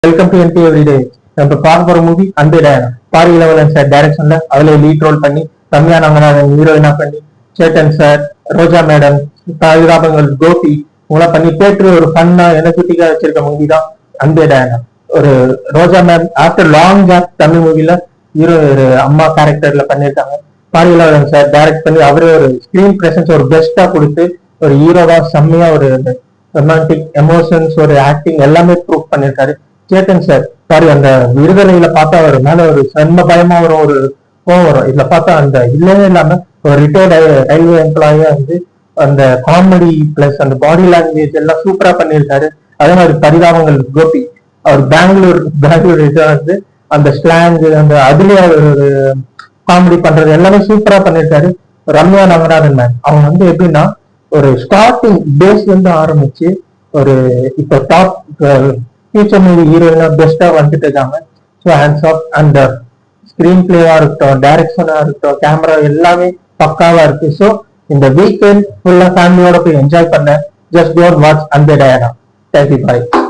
Welcome to NP everyday. நம்ம பார்க்க போற மூவி அன்பே டயானா. பாரி லெவலன் சார் டைரக்ஷன்ல அதுல லீட் ரோல் பண்ணி ரம்யா நாகநாதன் ஹீரோயினா பண்ணி சேட்டன் சார், ரோஜா மேடம், தாயுராபங்கள், கோபி இவங்களாம் பண்ணி தேட்டர் ஒரு ஃபன்னா எனர்ஜெட்டிக்கா வச்சிருக்க மூவி தான் அன்பே டயானா. ஒரு Roja ma'am after long gap Tamil மூவில ஹீரோ ஒரு அம்மா கேரக்டர்ல பண்ணியிருக்காங்க. பாரி லெவலன் சார் டைரக்ட் பண்ணி அவரே ஒரு ஸ்கிரீன் பிரசன்ஸ் ஒரு பெஸ்டா கொடுத்து ஒரு ஹீரோவா செம்மையா ஒரு ரொமான்டிக் எமோஷன்ஸ் ஒரு ஆக்டிங் எல்லாமே ப்ரூவ் பண்ணிருக்காரு. சேத்தன் சார் சாரி அந்த விடுதலையில பார்த்தா அவர் மேல ஒரு செம்ம பயமா வரும், ஒரு கோவம் வரும். இதுல பார்த்தா அந்த இல்லவே இல்லாம ஒரு ரிட்டையர்டு ரயில்வே எம்ப்ளாயியா வந்து அந்த காமெடி பிளஸ் அந்த பாடி லாங்குவேஜ் எல்லாம் சூப்பரா பண்ணியிருக்காரு. அதே மாதிரி பரிதாபங்கள் கோபி அவர் பெங்களூர் வந்து அந்த ஸ்லாங் அந்த அதுலயே ஒரு காமெடி பண்றது எல்லாமே சூப்பரா பண்ணியிருக்காரு. ரம்யா நாகநாதன் மேம் அவங்க வந்து எப்படின்னா ஒரு ஸ்டார்டிங் பேஸ்ல இருந்து ஆரம்பிச்சு ஒரு இப்ப டாப் ஃபியூச்சர் மூவி ஹீரோயினா பெஸ்டா வந்துட்டு இருக்காங்க. ஸோ ஹேண்ட்ஸ் ஆஃப் அந்த ஸ்கிரீன் பிளேவா இருக்கட்டும், டைரக்ஷனா இருக்கட்டும், கேமரா எல்லாமே பக்காவா இருக்கு. ஸோ இந்த வீக்கெண்ட் ஃபுல்லா ஃபேமிலியோட போய் என்ஜாய் பண்ண ஜஸ்ட் டோன்ட் வாட்ச் அன்பே டயானா. Thank you bye.